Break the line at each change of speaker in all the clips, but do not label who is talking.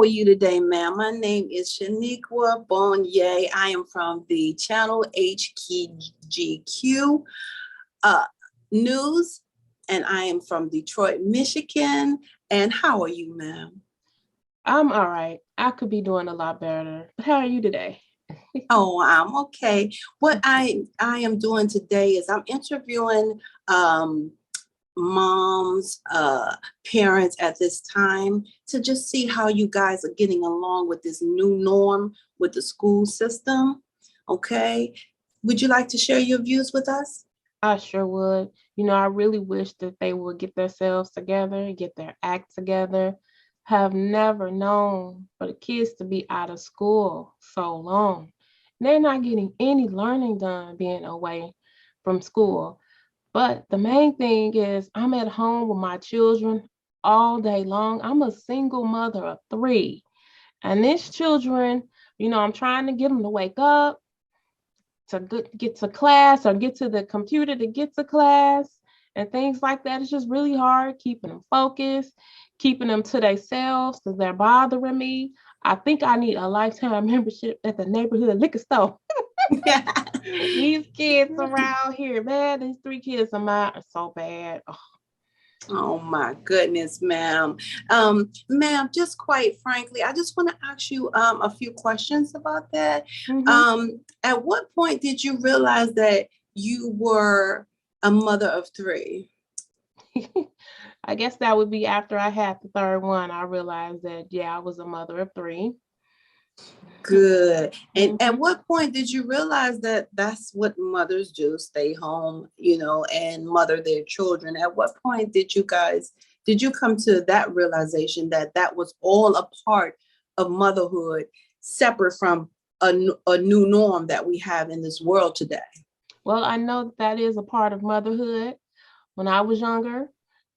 are you today, ma'am? My name is Shaniqua Bonnier. I am from the channel HGQ uh, News, and I am from Detroit, Michigan. And how are you, ma'am?
I'm all right. I could be doing a lot better. But how are you today?
Oh, I'm okay. What I am doing today is I'm interviewing um, moms, parents at this time to just see how you guys are getting along with this new norm with the school system. Okay. Would you like to share your views with us?
I sure would. I really wish that they would get themselves together, get their act together. Have never known for the kids to be out of school so long. They're not getting any learning done being away from school. But the main thing is I'm at home with my children all day long. I'm a single mother of three. And these children, I'm trying to get them to wake up, to get to class or get to the computer to get to class and things like that. It's just really hard keeping them focused, keeping them to themselves because they're bothering me. I think I need a lifetime membership at the neighborhood liquor store. These kids around here, man, these three kids of mine are so bad. Oh.
Oh my goodness, ma'am. Ma'am, just quite frankly, I just want to ask you a few questions about that.
Mm-hmm.
At what point did you realize that you were a mother of three?
I guess that would be after I had the third one. I realized that, yeah, I was a mother of three.
Good. And at
Mm-hmm.
what point did you realize that that's what mothers do, stay home, and mother their children? At what point did you come to that realization that that was all a part of motherhood, separate from a new norm that we have in this world today?
Well, I know that is a part of motherhood. When I was younger,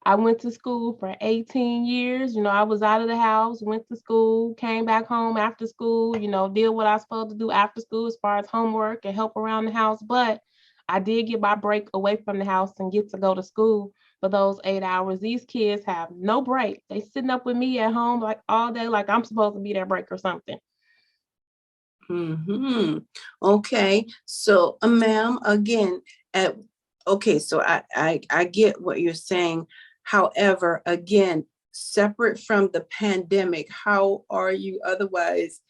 I went to school for 18 years. I was out of the house, went to school, came back home after school, did what I was supposed to do after school as far as homework and help around the house. But I did get my break away from the house and get to go to school for those 8 hours. These kids have no break. They sitting up with me at home like all day, like I'm supposed to be their break or something.
Hmm. Okay. So, ma'am, again, at okay, so I get what you're saying. However, again, separate from the pandemic, how are you otherwise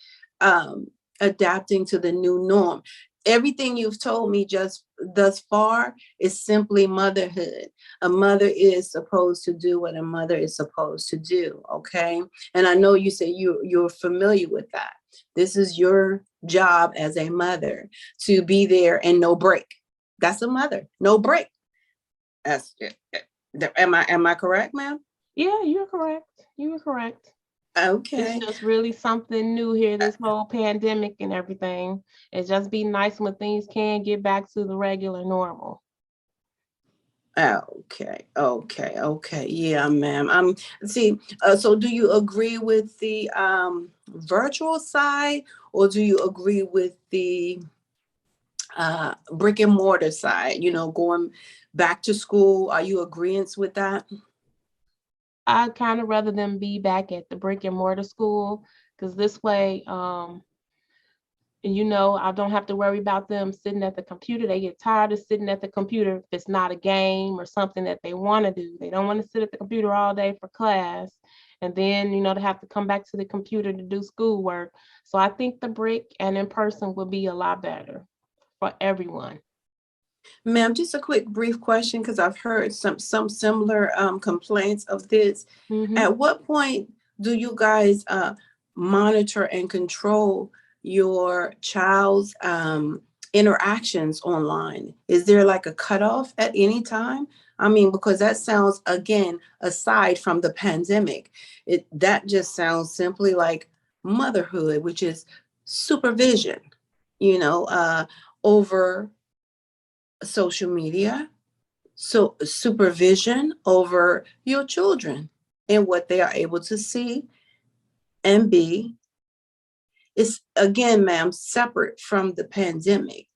um, adapting to the new norm? Everything you've told me just thus far is simply motherhood. A mother is supposed to do what a mother is supposed to do. Okay, and I know you say you're familiar with that. This is your job as a mother to be there and no break. That's a mother, no break. That's it. Am I correct, ma'am?
Yeah, you're correct. You were correct. It's
Okay.
just really something new here, this whole pandemic and everything. It just be nice when things can get back to the regular normal.
Okay. Yeah, ma'am. See, so do you agree with the virtual side, or do you agree with the brick and mortar side, going back to school? Are you agreeing with that?
I kind of rather them be back at the brick and mortar school because this way, I don't have to worry about them sitting at the computer. They get tired of sitting at the computer if it's not a game or something that they want to do. They don't want to sit at the computer all day for class and then, to have to come back to the computer to do schoolwork. So I think the brick and in person would be a lot better for everyone.
Ma'am, just a quick brief question because I've heard some similar complaints of this.
Hmm.
At what point do you guys monitor and control your child's interactions online? Is there like a cutoff at any time? I mean, because that sounds, again, aside from the pandemic, that just sounds simply like motherhood, which is supervision, over social media, so supervision over your children and what they are able to see and be is, again, ma'am, separate from the pandemic.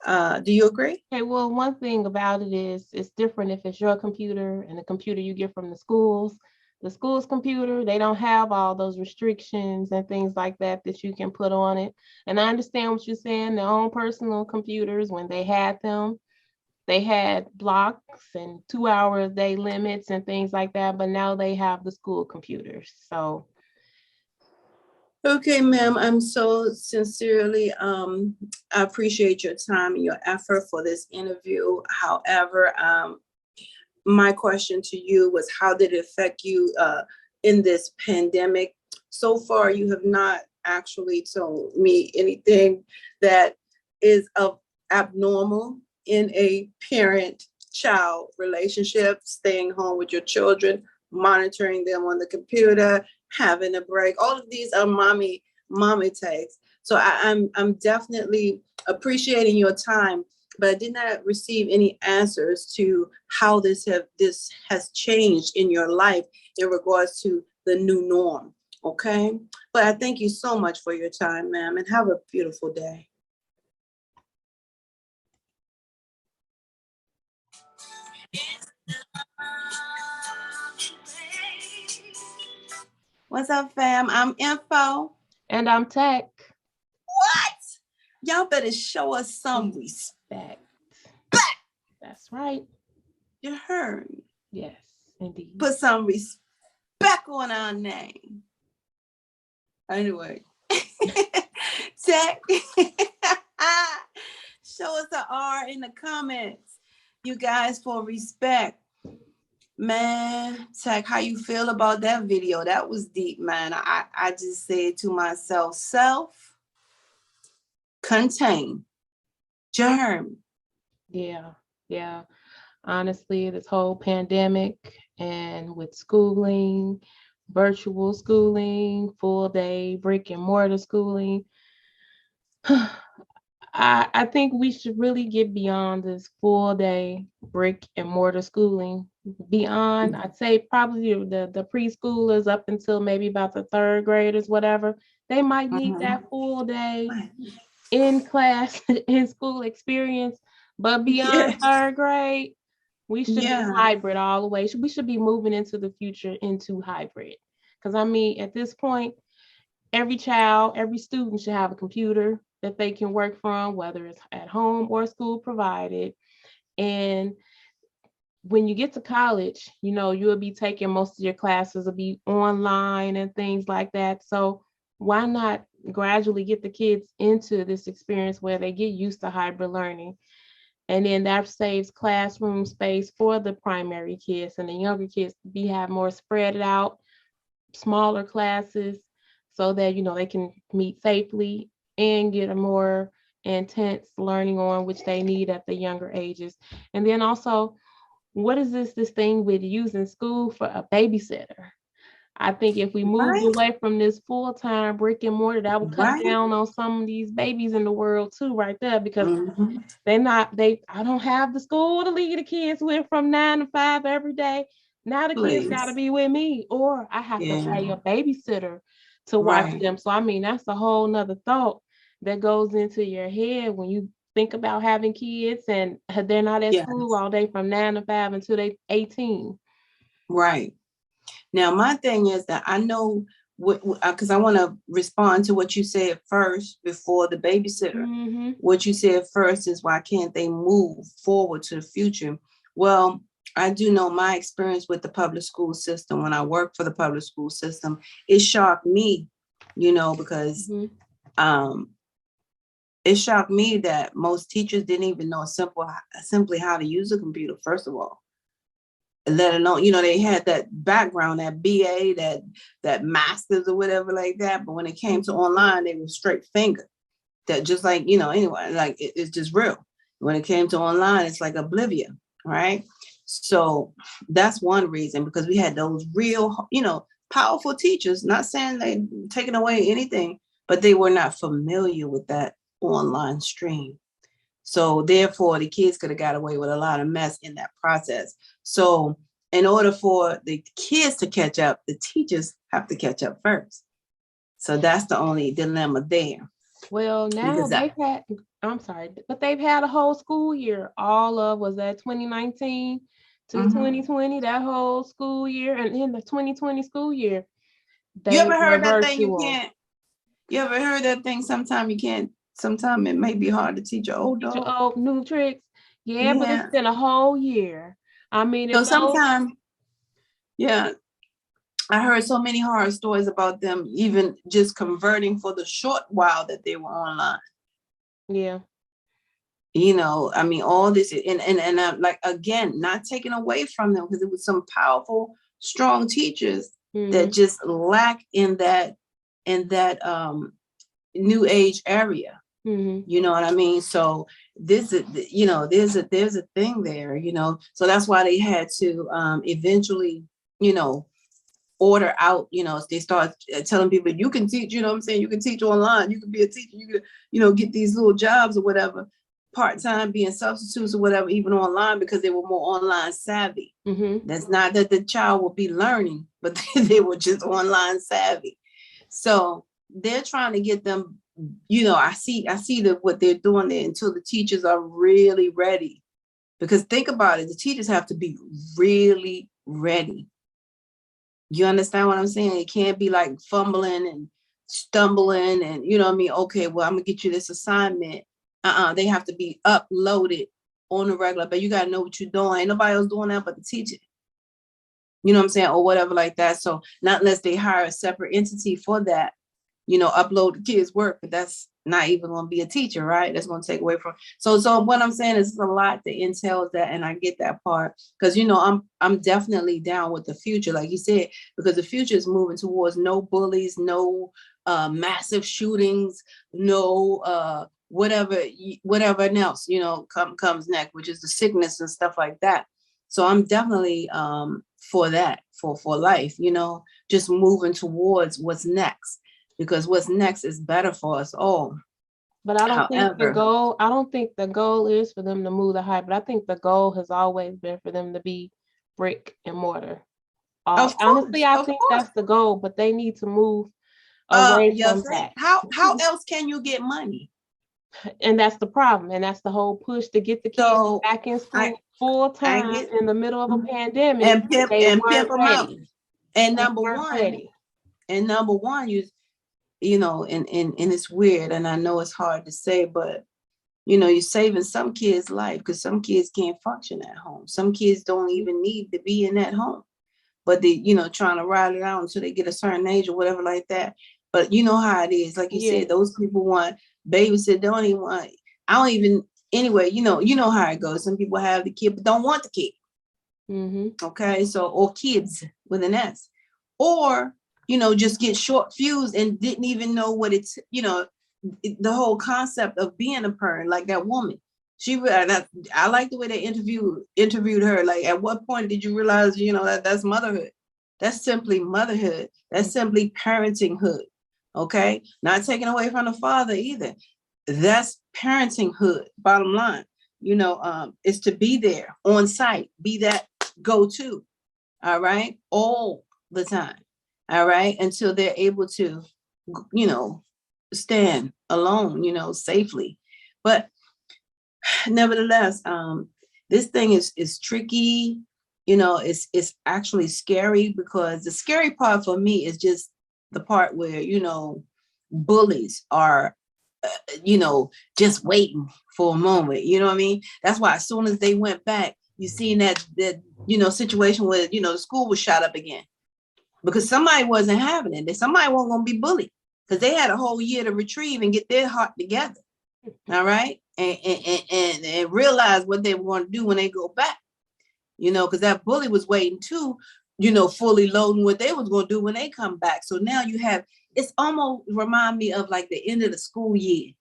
Do you agree?
Okay, well, one thing about it is it's different if it's your computer and the computer you get from the schools. The school's computer, they don't have all those restrictions and things like that that you can put on it. And I understand what you're saying, their own personal computers, when they had them, they had blocks and 2 hour a day limits and things like that, but now they have the school computers. So
Okay, ma'am, I'm so sincerely, I appreciate your time and your effort for this interview. However, my question to you was, how did it affect you in this pandemic? So far, you have not actually told me anything that is of abnormal in a parent-child relationship, staying home with your children, monitoring them on the computer, having a break. All of these are mommy takes. So I'm definitely appreciating your time, but I did not receive any answers to how this has changed in your life in regards to the new norm. Okay, but I thank you so much for your time, ma'am, and have a beautiful day. What's up, fam? I'm Info.
and I'm Tech.
What? Y'all better show us some respect.
That's right.
You heard me.
Yes, indeed.
Put some respect on our name. Anyway, Tech, show us an R in the comments, you guys, for respect. Man, Tech, how you feel about that video? That was deep, man. I just said to myself, self-contained germ.
Yeah. Honestly, this whole pandemic and with schooling, virtual schooling, full day brick and mortar schooling, I think we should really get beyond this full day brick and mortar schooling. Beyond, I'd say probably the preschoolers up until maybe about the third graders, whatever, they might need that full day in class in school experience. But beyond third grade, we should be hybrid all the way. We should be moving into the future into hybrid. Because I mean, at this point, every child, every student should have a computer that they can work from, whether it's at home or school provided. And when you get to college, you know, you'll be taking most of your classes will be online and things like that. So why not gradually get the kids into this experience where they get used to hybrid learning? And then that saves classroom space for the primary kids, and the younger kids have more spread out, smaller classes, so that, you know, they can meet safely and get a more intense learning on which they need at the younger ages. And then also, what is this thing with using school for a babysitter? I think if we moved away from this full-time brick and mortar, that would cut down on some of these babies in the world too, right there, because I don't have the school to leave the kids with from 9 to 5 every day. Now the kids got to be with me, or I have to pay a babysitter to watch them. So I mean, that's a whole nother thought that goes into your head when you think about having kids and they're not at school all day from 9 to 5 until they 18.
Right. Now, my thing is that I know because I want to respond to what you said first before the babysitter. What you said first is, why can't they move forward to the future? Well, I do know my experience with the public school system. When I worked for the public school system, it shocked me, you know, because it shocked me that most teachers didn't even know simply how to use a computer, first of all. Let alone, you know, they had that background, that BA, that master's or whatever like that. But when it came to online, they were straight finger. That just like, you know, anyway, like it's just real. When it came to online, it's like oblivion, right? So that's one reason, because we had those real, you know, powerful teachers, not saying they taking away anything, but they were not familiar with that online stream. So therefore, the kids could have got away with a lot of mess in that process. So in order for the kids to catch up, the teachers have to catch up first. So that's the only dilemma there.
Well, now they've had a whole school year. All of, was that 2019 to 2020, that whole school year, and in the 2020 school year,
You
they
ever
were
heard that thing you
virtual.
can't? You ever heard that thing? Sometimes you can't. Sometimes it may be hard to teach an old
Teach your
dog.
old new tricks. Yeah, but it's
Yeah.
been a whole year. I mean,
So
if those,
sometimes, yeah, I heard so many horror stories about them even just converting for the short while that they were online.
yeah.
I mean, all this, and I'm like, again, not taken away from them, because it was some powerful, strong teachers that just lack in that new age area. You know what I mean? So this is, there's a thing there, so that's why they had to eventually, order out, they start telling people, you can teach, you know what I'm saying, you can teach online, you can be a teacher, you can, get these little jobs or whatever, part-time, being substitutes or whatever, even online, because they were more online savvy. That's not that the child will be learning, but they were just online savvy. So they're trying to get them, I see that what they're doing there until the teachers are really ready. Because think about it, the teachers have to be really ready. You understand what I'm saying? It can't be like fumbling and stumbling and, you know what I mean? Okay, well, I'm gonna get you this assignment. They have to be uploaded on the regular, but you gotta know what you're doing. Ain't nobody else doing that but the teacher. You know what I'm saying? Or whatever like that. So not unless they hire a separate entity for that, upload the kids' work, but that's not even going to be a teacher, right? That's going to take away from. So what I'm saying is a lot that entails that, and I get that part, because I'm definitely down with the future, like you said, because the future is moving towards no bullies, no massive shootings, no whatever else comes next, which is the sickness and stuff like that. So I'm definitely for that, for life, just moving towards what's next. Because what's next is better for us all.
But I don't think the
However,
goal, I don't think the goal is for them to move the height, but I think the goal has always been for them to be brick and mortar. Honestly, I
of
think
course.
that's the goal, but they need to move away
You
from
think
that.
how else can you get money?
And that's the problem. And that's the whole push to get the kids
So
back in
I
school full
I
time
get
in the middle of a pandemic.
and pimp
They
and
weren't
pimp them out.
ready.
And
They
number
weren't
one,
ready.
and it's weird, and I know it's hard to say, but you're saving some kids' life, because some kids can't function at home. Some kids don't even need to be in that home, but they, trying to ride it out until they get a certain age or whatever like that. But you know how it is. Like you said, those people want babysit, don't even want, I don't even, anyway, you know how it goes. Some people have the kid, but don't want the kid. Okay. So, or kids with an S, or, just get short fused and didn't even know what it's, the whole concept of being a parent, like that woman. I like the way they interviewed her. Like, at what point did you realize, that's motherhood? That's simply motherhood. That's simply parentinghood. Okay. Not taking away from the father either. That's parentinghood. Bottom line, is to be there on site, be that go-to. All right. All the time. All right. Until they're able to, stand alone, safely. But nevertheless, this thing is tricky. It's actually scary, because the scary part for me is just the part where, bullies are, just waiting for a moment. You know what I mean? That's why as soon as they went back, you seen that situation where, the school was shot up again, because somebody wasn't having it. Somebody wasn't going to be bullied, because they had a whole year to retrieve and get their heart together. All right. And realize what they were going to do when they go back, because that bully was waiting too, fully loading what they was going to do when they come back. So now it's almost remind me of like the end of the school year.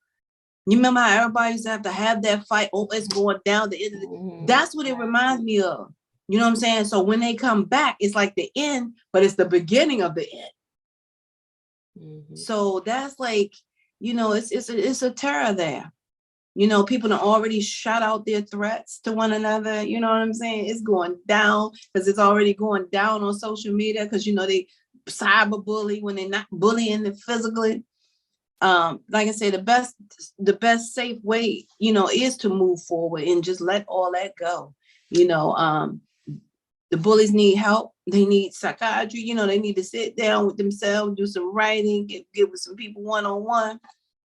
You remember how everybody used to have that fight? Oh, it's going down the end of the, that's what it reminds me of. You know what I'm saying? So when they come back, it's like the end, but it's the beginning of the end. So that's like, it's a terror there. People have already shot out their threats to one another. You know what I'm saying? It's going down, because it's already going down on social media, because, they cyber bully when they're not bullying them physically. Like I say, the best safe way, is to move forward and just let all that go. The bullies need help. They need psychiatry. They need to sit down with themselves, do some writing, get with some people one-on-one.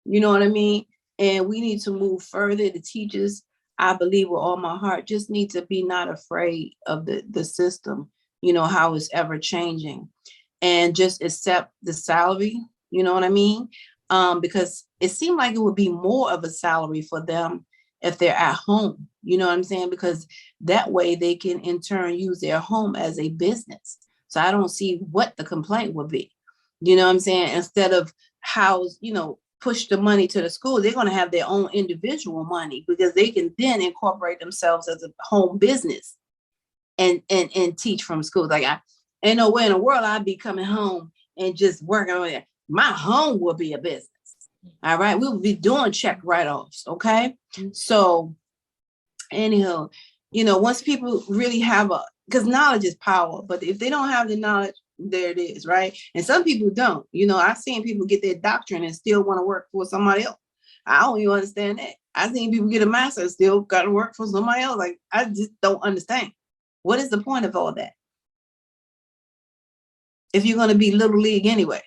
You know what I mean? And we need to move further. The teachers, I believe with all my heart, just need to be not afraid of the system, how it's ever changing, and just accept the salary. You know what I mean? Because it seemed like it would be more of a salary for them if they're at home. You know what I'm saying? Because that way they can in turn use their home as a business. So I don't see what the complaint would be. You know what I'm saying? Instead of house, push the money to the school, they're going to have their own individual money, because they can then incorporate themselves as a home business and teach from school. Like, I ain't no way in the world I'd be coming home and just working on it. My home will be a business. All right. We'll be doing check write-offs. Okay. So anyhow, once people really have because knowledge is power, but if they don't have the knowledge, there it is, right? And some people don't. I've seen people get their doctorate and still want to work for somebody else. I don't even understand that. I've seen people get a master and still got to work for somebody else. Like, I just don't understand. What is the point of all that? If you're going to be little league anyway,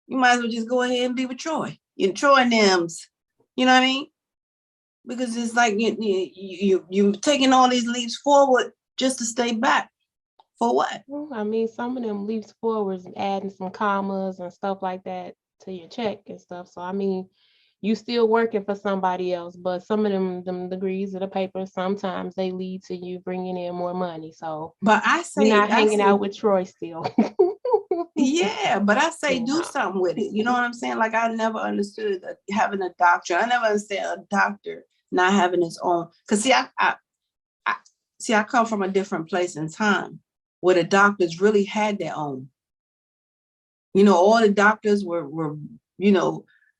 you might as well just go ahead and be with Troy. Troy and them's, you know what I mean? Because it's like you're taking all these leaps forward just to stay back. For what?
I mean, some of them leaps forwards and adding some commas and stuff like that to your check and stuff. So, I mean, you still working for somebody else, but some of them degrees of the paper, sometimes they lead to you bringing in more money. So,
but you're
not hanging out with Troy still.
Yeah, but I say do something with it. You know what I'm saying? Like, I never understood having a doctor. I never understood a doctor not having his own. Because I come from a different place in time where the doctors really had their own. All the doctors were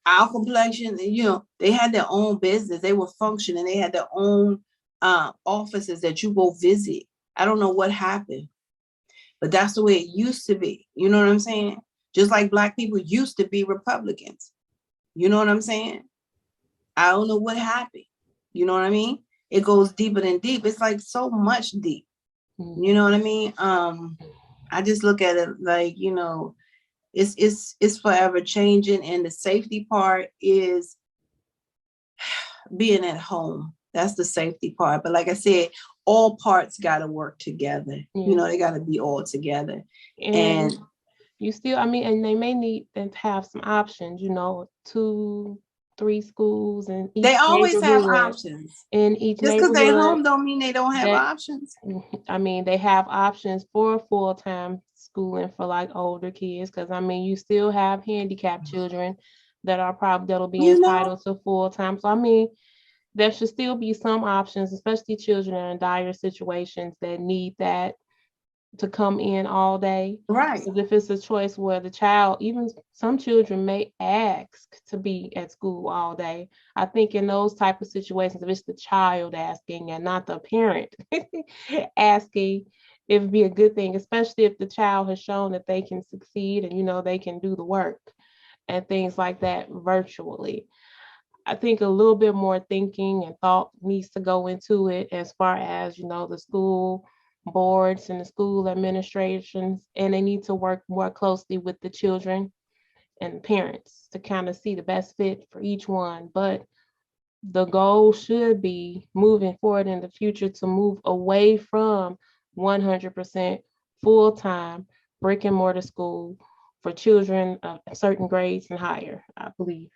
our complexion, they had their own business. They were functioning. They had their own offices that you go visit. I don't know what happened, but that's the way it used to be. You know what I'm saying? Just like Black people used to be Republicans. You know what I'm saying? I don't know what happened. You know what I mean? It goes deeper than deep. It's like so much deep. You know what I mean? I just look at it like, it's forever changing, and the safety part is being at home. That's the safety part. But like I said, all parts got to work together. They got to be all together. And
you still, I mean, and they may need to have some options, 2-3 schools, and
they always have options.
In each
just because they're home don't mean they don't have options.
I mean, they have options for full-time schooling for like older kids, because I mean, you still have handicapped children that'll be entitled to full-time. So I mean, there should still be some options, especially children that are in dire situations that need that to come in all day.
Right.
Because if it's a choice where the child, even some children may ask to be at school all day. I think in those type of situations, if it's the child asking and not the parent asking, it would be a good thing, especially if the child has shown that they can succeed and they can do the work and things like that virtually. I think a little bit more thinking and thought needs to go into it, as far as, the school boards and the school administrations, and they need to work more closely with the children and parents to kind of see the best fit for each one. But the goal should be, moving forward in the future, to move away from 100% full-time brick and mortar school for children of certain grades and higher, I believe.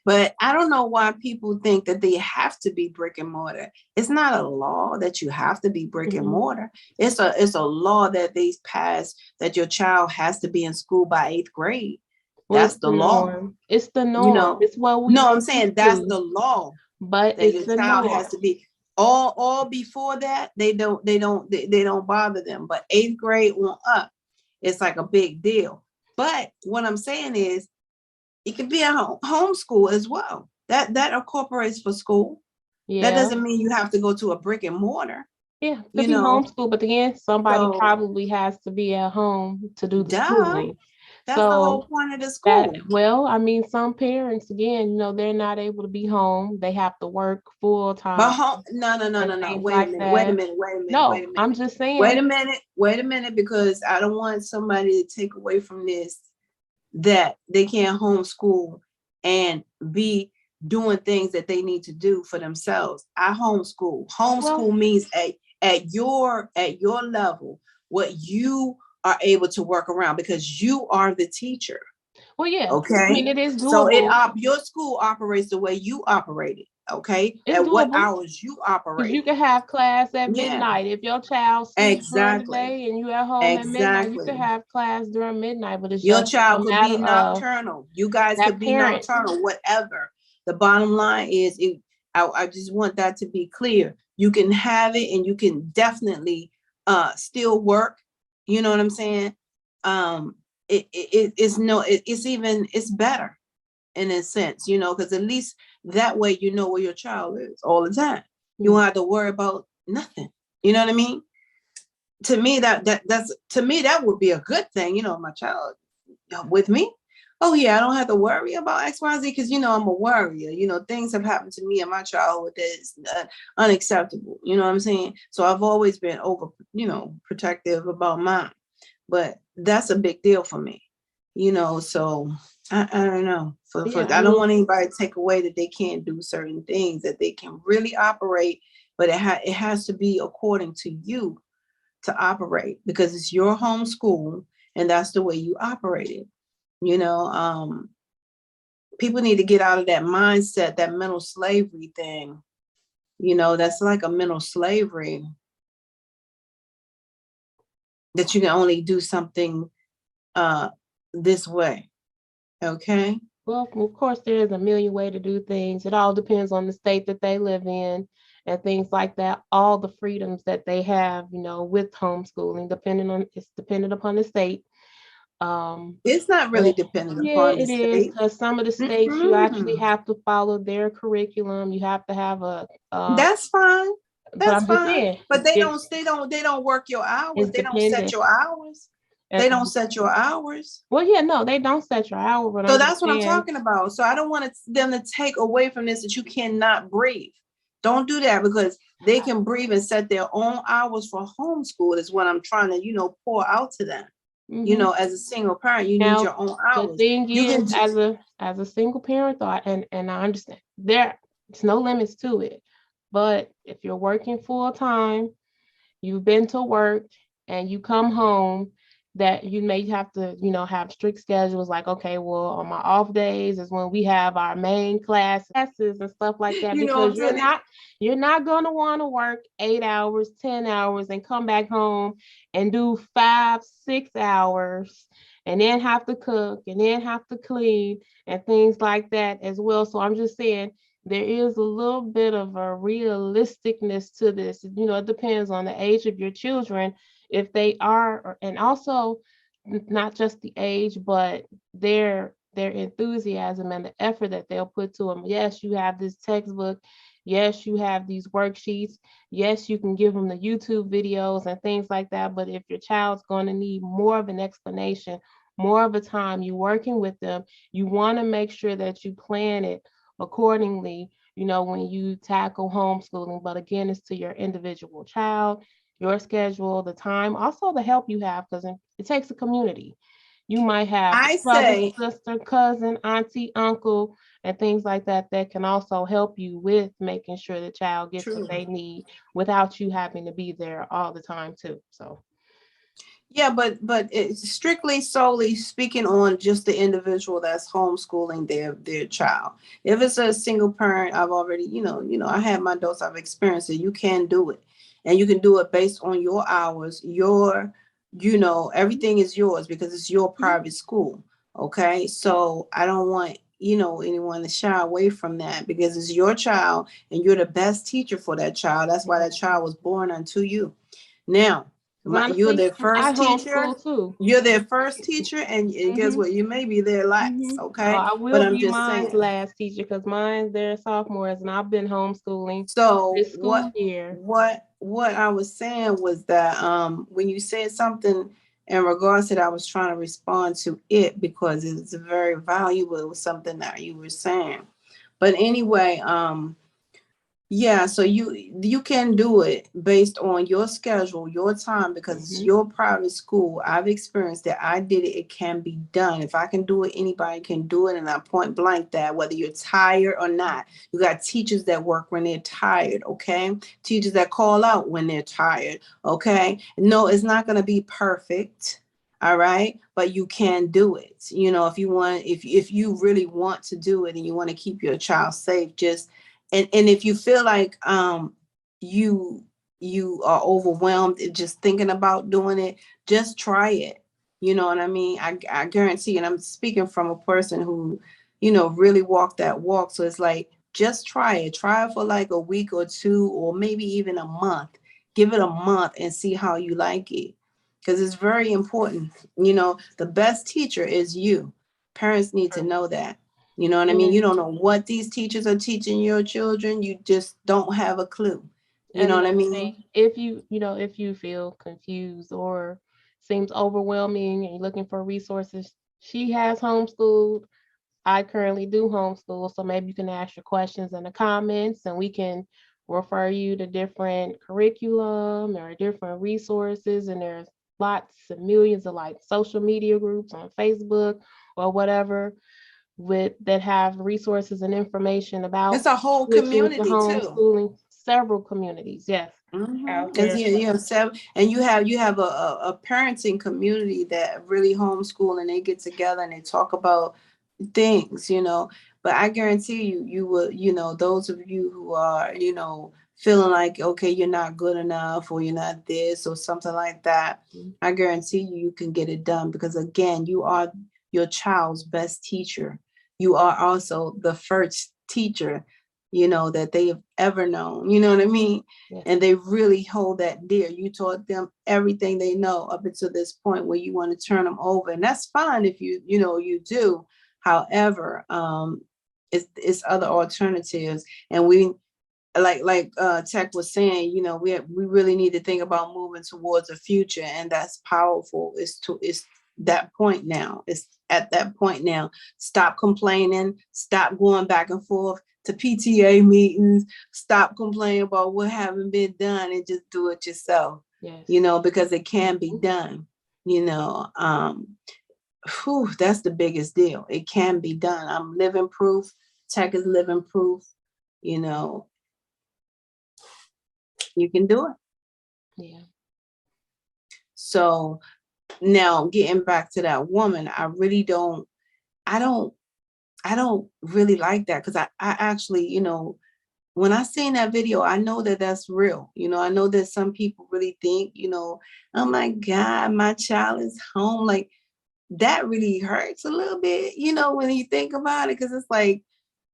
But I don't know why people think that they have to be brick and mortar. It's not a law that you have to be brick and mortar. It's a law that they passed that your child has to be in school by 8th grade. That's the law.
It's the norm. It's what we.
No, I'm saying that's the law.
But
that your child has to be all before that. They don't bother them. But 8th grade on up, it's like a big deal. But what I'm saying is, it could be a homeschool as well. That incorporates for school. Yeah. That doesn't mean you have to go to a brick and mortar.
Yeah, it could be homeschool, but again, somebody probably has to be at home to do the schooling.
That's the
So
whole point of the
that,
school.
well, I mean, some parents, again, they're not able to be home. They have to work full
But
time
home, no, no, no,
and
no, no.
things
Wait a
like
minute. Wait a
that.
minute. Wait a minute. Wait
No,
a
I'm
minute.
just
Wait
saying.
a minute. Wait a minute, because I don't want somebody to take away from this that they can't homeschool and be doing things that they need to do for themselves. I homeschool.
Well,
Homeschool means at your level, what you are able to work around because you are the teacher.
well, yeah. I
Okay.
mean, it is
So
doable.
your school operates the way you operate it. Okay.
It's
At what
doable
hours you
because
operate
you
it.
can have class at
Yeah.
midnight. If your child sleep during the
Exactly.
day and you at home at midnight, you can
Exactly.
have class during midnight. But it's
Your
just a
child could be
matter of
nocturnal. You guys
that
could be
parent.
nocturnal, whatever. The bottom line is, I just want that to be clear. You can have it and you can definitely still work. You know what I'm saying? It's no, it's better in a sense, because at least that way you know where your child is all the time. You won't have to worry about nothing. You know what I mean? To me, that would be a good thing. My child with me. Oh yeah, I don't have to worry about XYZ because I'm a worrier. Things have happened to me in my childhood that is unacceptable. You know what I'm saying? So I've always been over, protective about mine. But that's a big deal for me. So I don't know.
Yeah, I
I don't
mean,
want anybody to take away that they can't do certain things, that they can really operate, but it has to be according to you to operate because it's your home school and that's the way you operate it. People need to get out of that mindset, that mental slavery thing. That's like a mental slavery that you can only do something this way. Okay.
well, of course, there's a million ways to do things. It all depends on the state that they live in and things like that. All the freedoms that they have, with homeschooling, it's dependent upon the state.
It's not
But
really dependent
yeah,
upon the
it is
state.
because some of the states you actually
Mm-mm.
have to follow their curriculum. You have to have
That's fine.
but
That's
I'm just
fine.
saying,
But they don't work your
it's
hours. They don't set
dependent.
your hours. They don't set your hours.
Well, yeah, no, they don't set your hour, but
So
I'm just
that's what I'm
saying,
talking about. So I don't want them to take away from this that you cannot breathe. Don't do that because they can breathe and set their own hours for homeschool is what I'm trying to, pour out to them.
mhm.
As a single parent, you need
Now
your own
the
hours.
thing
You
is,
can
as a single parent, though, and I understand there's no limits to it, but if you're working full time, you've been to work and you come home, that you may have to, have strict schedules like, okay, well, on my off days is when we have our main classes and stuff like that,
you know what
because
I'm
you're
saying?
not you're not going to want to work 8 hours, 10 hours and come back home and do 5, 6 hours and then have to cook and then have to clean and things like that as well. So I'm just saying there is a little bit of a realisticness to this. It depends on the age of your children, if they are, and also not just the age, but their enthusiasm and the effort that they'll put to them. Yes, you have this textbook. Yes, you have these worksheets. Yes, you can give them the YouTube videos and things like that. But if your child's going to need more of an explanation, more of a time you working with them, you want to make sure that you plan it accordingly, when you tackle homeschooling. But again, it's to your individual child, your schedule, the time, also the help you have, because it takes a community. You might have
I
brother,
say
sister, cousin, auntie, uncle, and things like that that can also help you with making sure the child gets what
true.
they need without you having to be there all the time too. So
Yeah, but it's strictly solely speaking on just the individual that's homeschooling their child. If it's a single parent, I've already, I had my dose, I've experienced it. You can do it. And you can do it based on your hours, everything is yours because it's your private school. Okay. So I don't want, anyone to shy away from that because it's your child and you're the best teacher for that child. That's why that child was born unto you. Now, you're
honestly,
their
I
first teacher.
homeschool too.
You're their first teacher, and guess
Hmm.
what? You may be their last.
Hmm.
Okay,
I
but
will
I'm
be
just
mine's
saying.
last teacher because mine's their sophomores and I've been homeschooling
So
this school year.
what I was saying was that when you said something in regards to that, I was trying to respond to it because it's very valuable. It was something that you were saying. But anyway, yeah, so you can do it based on your schedule, your time, because it's
Mm-hmm.
your private school. I've experienced that. I did it. It can be done. If I can do it, anybody can do it. And I point blank that whether you're tired or not. You got teachers that work when they're tired, okay? Teachers that call out when they're tired, okay? No, it's not going to be perfect. All right, but you can do it. You know, if you want, if you really want to do it and you want to keep your child safe, just and if you feel like you you are overwhelmed just thinking about doing it, just try it. You know what I mean? I guarantee, and I'm speaking from a person who, really walked that walk. So it's like, just try it. Try it for like a week or two, or maybe even a month. Give it a month and see how you like it. Because it's very important. The best teacher is you. Parents need to know that. You know what I mean? You
And
don't know what these teachers are teaching your children. You just don't have a clue. You know what I
another thing,
mean?
if you feel confused or seems overwhelming and you're looking for resources, she has homeschooled. I currently do homeschool, so maybe you can ask your questions in the comments and we can refer you to different curriculum or different resources. And there's lots of millions of like social media groups on Facebook or whatever with that have resources and information
It's
about
a whole
switching to
community too.
homeschooling. Several communities, yes, out
As
there.
you have seven, and you have a parenting community that really homeschool, and they get together and they talk about things. But I guarantee you will, those of you who are, feeling like, okay, you're not good enough or you're not this or something like that,
Mhm.
I guarantee you can get it done, because again, you are your child's best teacher. You are also the first teacher, that they have ever known. You know what I mean?
Yes.
And they really hold that dear. You taught them everything they know up until this point where you want to turn them over. And that's fine if you do. However, it's other alternatives, and we like Tech was saying, we really need to think about moving towards a future, and that's powerful. It's that point now. It's at that point now. Stop complaining. Stop going back and forth to PTA meetings. Stop complaining about what haven't been done, and just do it yourself.
Yes.
Because it can be
Mhm.
done. You know, that's the biggest deal. It can be done. I'm living proof. Tech is living proof. You know, you can do it.
Yeah.
So now getting back to that woman, I don't really like that, because I actually, when I seen that video, I know that that's real. I know that some people really think, oh my God, my child is home. Like, that really hurts a little bit, when you think about it, because it's like,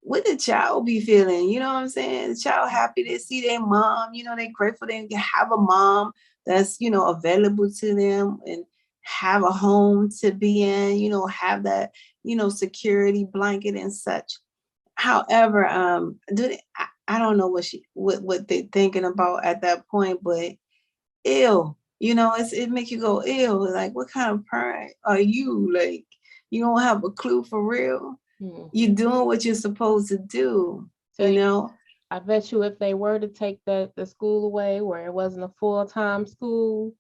what the child be feeling? You know what I'm saying? The child happy to see their mom, they grateful they can have a mom that's, available to them, and have a home to be in, have that, security blanket and such. However, I don't know what they're thinking about at that point, but ill. It make you go ill. Like, what kind of parent are you? Like, you don't have a clue for real.
Hmm.
You doing what you're supposed to do,
Tell
you
you,
know?
I bet you if they were to take the school away where it wasn't a full-time school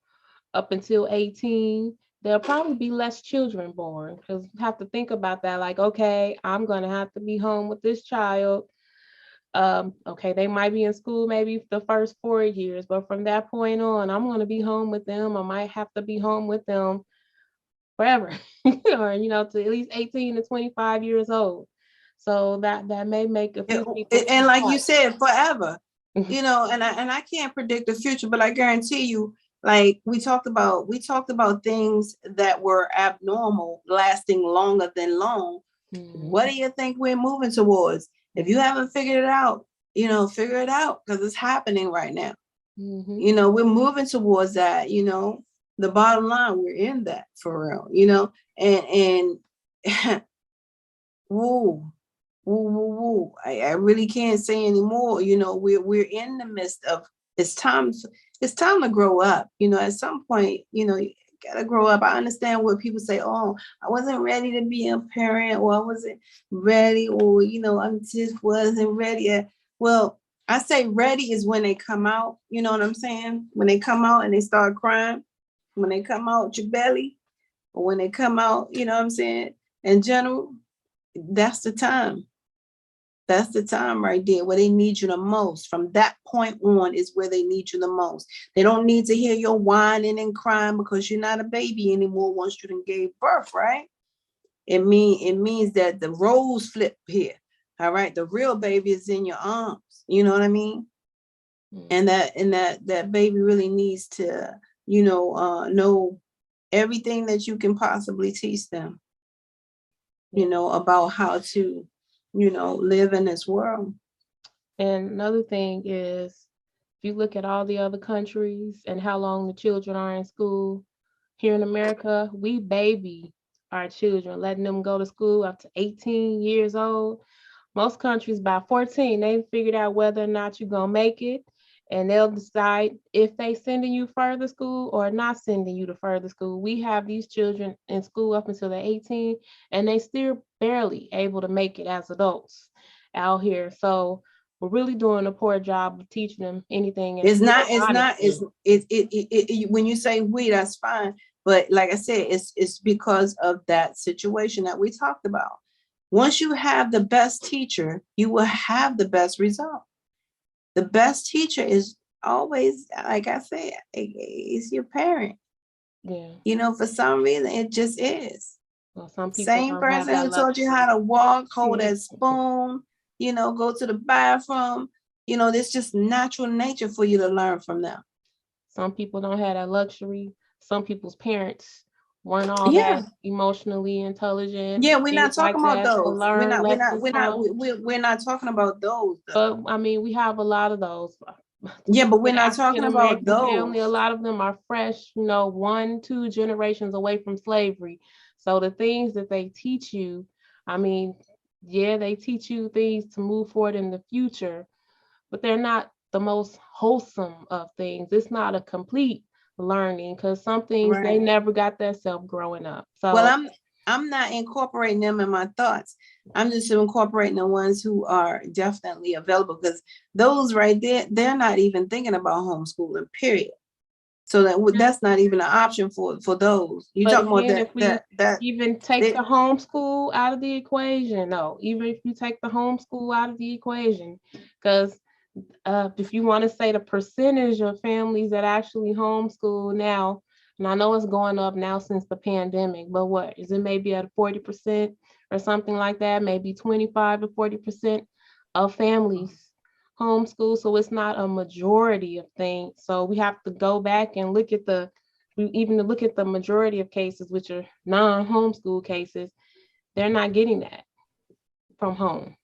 up until 18, there'll probably be less children born because you have to think about that. Like, okay, I'm gonna have to be home with this child. Okay, they might be in school maybe the first 4 years, but from that point on, I'm gonna be home with them. I might have to be home with them forever, or to at least 18 to 25 years old. So that may make a few people
And
think
like you
twice.
said, forever. And I can't predict the future, but I guarantee you, like we talked about things that were abnormal lasting longer than long. What
Mhm.
do you think we're moving towards? If you haven't figured it out, figure it out, because it's happening right now.
Mhm.
We're moving towards that. The bottom line, we're in that for real. And woo, woo, woo, woo. I really can't say anymore. We're in the midst of, it's time to grow up. At some point, gotta grow up. I understand what people say, oh, I wasn't ready to be a parent, or I wasn't ready, or I just wasn't ready yet. Well, I say ready is when they come out, you know what I'm saying? When they come out and they start crying, when they come out your belly, or when they come out, you know what I'm saying? In general, that's the time. That's the time right there where they need you the most. From that point on is where they need you the most. They don't need to hear your whining and crying because you're not a baby anymore once you done gave birth, right? It means that the roles flip here. All right. The real baby is in your arms. You know what I mean? And that baby really needs to, know everything that you can possibly teach them, about how to, live in this world.
And another thing is, if you look at all the other countries and how long the children are in school, here in America, we baby our children, letting them go to school up to 18 years old. Most countries by 14, they figured out whether or not you're gonna make it, and they'll decide if they sending you further school or not sending you to further school. We have these children in school up until they're 18, and they still barely able to make it as adults out here. So we're really doing a poor job of teaching them anything. In
It's not,
real honesty.
when you say we, that's fine. But like I said, it's because of that situation that we talked about. Once you have the best teacher, you will have the best result. The best teacher is always, like I said, it's your parent.
Yeah.
For some reason, it just is.
Well, some people
Same
don't have
person
that
who taught you
luxury.
how to walk, hold that spoon, go to the bathroom. It's just natural nature for you to learn from them.
Some people don't have that luxury. Some people's parents weren't all
Yeah.
that emotionally intelligent,
Yeah, we're not
things like
talking about
that, to
those. We're
learn
not, we're not,
lessons
we're not,
from.
we're not talking about those though.
But I mean, we have a lot of those.
Yeah, but we're
The
not
African
talking about
American family, a
those.
lot of them are fresh, 1, 2 generations away from slavery. So the things that they teach you, I mean, yeah, they teach you things to move forward in the future, but they're not the most wholesome of things. It's not a complete learning because some things they
Right.
never got that self growing up.
Well,
So
I'm not incorporating them in my thoughts. I'm just incorporating the ones who are definitely available, because those right there, they're not even thinking about homeschooling, period. So that's not even an option for those. You
but
talking about
again, if we
that
even take
they,
the homeschool out of the equation, no, even if you take the homeschool out of the equation, because if you want to say the percentage of families that actually homeschool now, and I know it's going up now since the pandemic, but what is it, maybe at 40% or something like that, maybe 25 to 40% of families homeschool. So it's not a majority of things. So we have to go back and look at the majority of cases, which are non-homeschool cases. They're not getting that from home.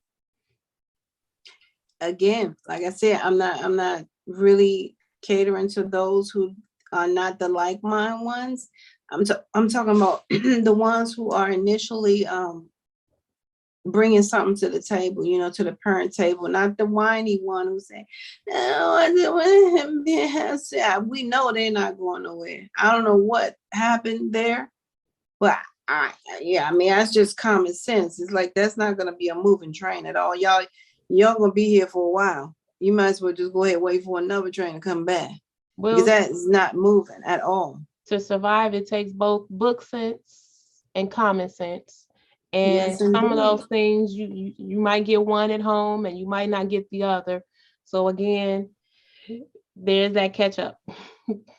again, like I said, I'm not really catering to those who are not the like mind ones. I'm talking about the ones who are initially bringing something to the table, to the parent table, not the whiny one who say, "No, I didn't want him to." We know they're not going nowhere. I don't know what happened there, but I mean, that's just common sense. It's like that's not going to be a moving train at all. Y'all gonna be here for a while. You might as well just go ahead and wait for another train to come back, because
Well,
that is not moving at all.
to survive, it takes both book sense and common sense. And
Yes,
some of
indeed.
those things you might get one at home and you might not get the other. So again, there's that catch up.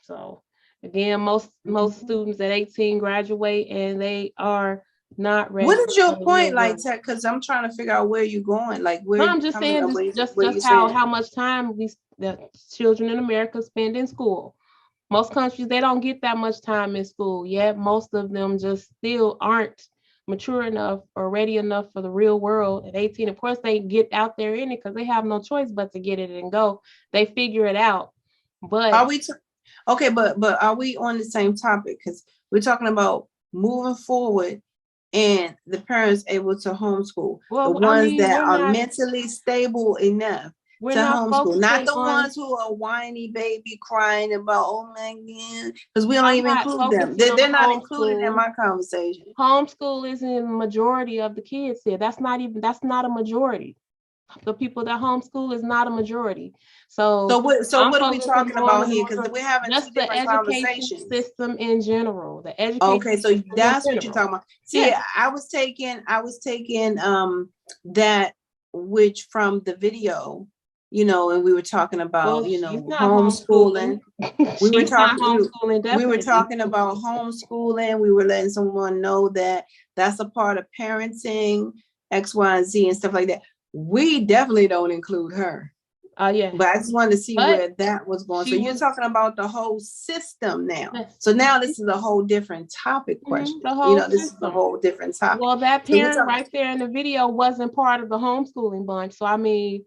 So again, most students at 18 graduate and they are not
What
ready
is your
for the real
point, like,
world.
because I'm trying to figure out where you're going, like where
No,
you
I'm just
coming
saying
up,
this
where
just
you
how
saying.
much time the children in America spend in school. Most countries, they don't get that much time in school, yet most of them just still aren't mature enough or ready enough for the real world at 18. Of course, they get out there in it because they have no choice but to get it and go. They figure it out.
Are
But
we okay, but are we on the same topic? Because we're talking about moving forward and the parents able to homeschool, the
well, I
ones
mean,
that
we're
are
not
mentally stable enough
We're
to
not
homeschool, not
focusing
the
on.
ones who are whiny baby crying about, oh my God, because we don't
I'm
even
not
include them.
focusing
They're
on
not included in
homeschool.
my conversation.
Homeschool isn't the majority of the kids here. That's not a majority. The people that homeschool is not a majority. So I'm
What are we
focusing
talking
more on
about
the
here? Because we're having two
just the
different
education
conversations.
system in general. The education
Okay, so
system in
that's what you're
general.
talking about. See,
Yeah.
I was taking that which from the video, and we were talking about,
Well, she's not
homeschooling.
homeschooling.
We were
She's not
talking
homeschooling,
we were
definitely.
talking about homeschooling. We were letting someone know that that's a part of parenting, X, Y, and Z and stuff like that. We definitely don't include her.
Yeah.
But I just wanted to see
But
where that was going. So you're talking about the whole system now.
Yes.
So now this is a whole different topic question.
The whole
This is a whole different topic.
Well, that
So
parent right there in the video wasn't part of the homeschooling bunch. So I mean,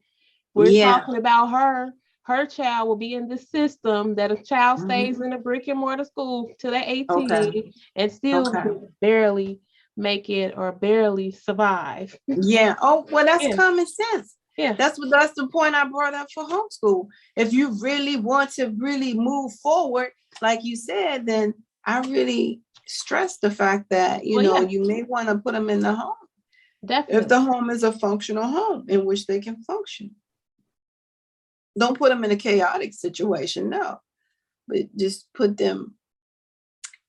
we're talking about her. Her child will be in the system that a child stays in a brick and mortar school till they're 18 and still barely make it or barely survive.
Yeah. Oh, well, that's
Yeah.
common sense.
Yeah.
That's the point I brought up for homeschool. If you really want to really move forward, like you said, then I really stress the fact that, you may want to put them in the home.
Definitely.
If the home is a functional home in which they can function. Don't put them in a chaotic situation, no. But just put them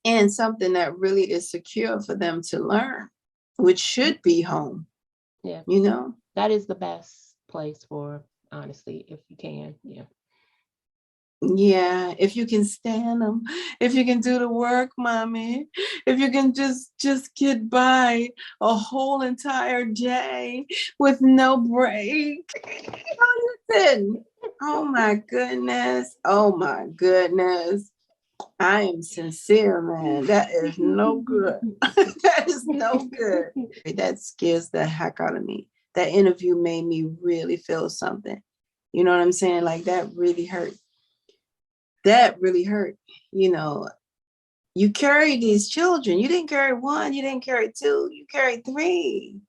in something that really is secure for them to learn, which should be home.
Yeah.
That
is the best place for, honestly, if you can. Yeah.
Yeah, if you can stand them, if you can do the work, mommy, if you can just get by a whole entire day with no break. Listen, oh my goodness, I am sincere, man. That is no good. That is no good. That scares the heck out of me. That interview made me really feel something. You know what I'm saying? Like that really hurt. That really hurt. You carry these children. You didn't carry one, you didn't carry two, you carried three.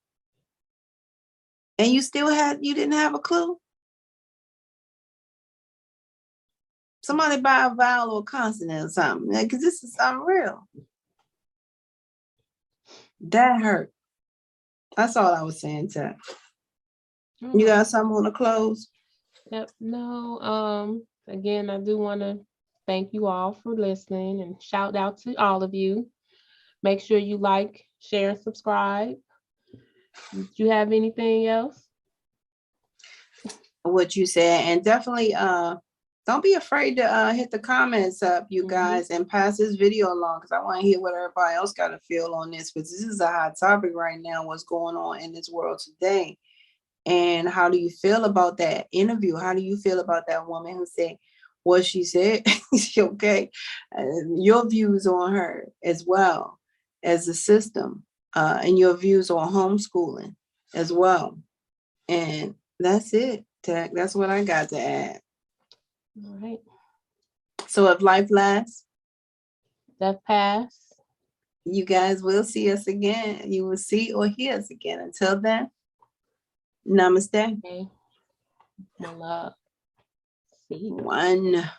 And you didn't have a clue. Somebody buy a vowel or consonant or something, because this is unreal. That hurt. That's all I was saying, Ted. You got something on the close?
Yep. No. Again, I do want to thank you all for listening and shout out to all of you. Make sure you like, share, and subscribe. Do you have anything else?
What you said, and definitely don't be afraid to hit the comments up, you guys, and pass this video along, because I want to hear what everybody else got to feel on this, because this is a hot topic right now, what's going on in this world today. And how do you feel about that interview? How do you feel about that woman who said what she said? Okay. Your views on her as well as the system, and your views on homeschooling as well. And that's it, Tech. That's what I got to add.
All right.
So if life lasts,
death pass.
You guys will see us again. You will see or hear us again. Until then, namaste.
Okay. My love. See you.
One.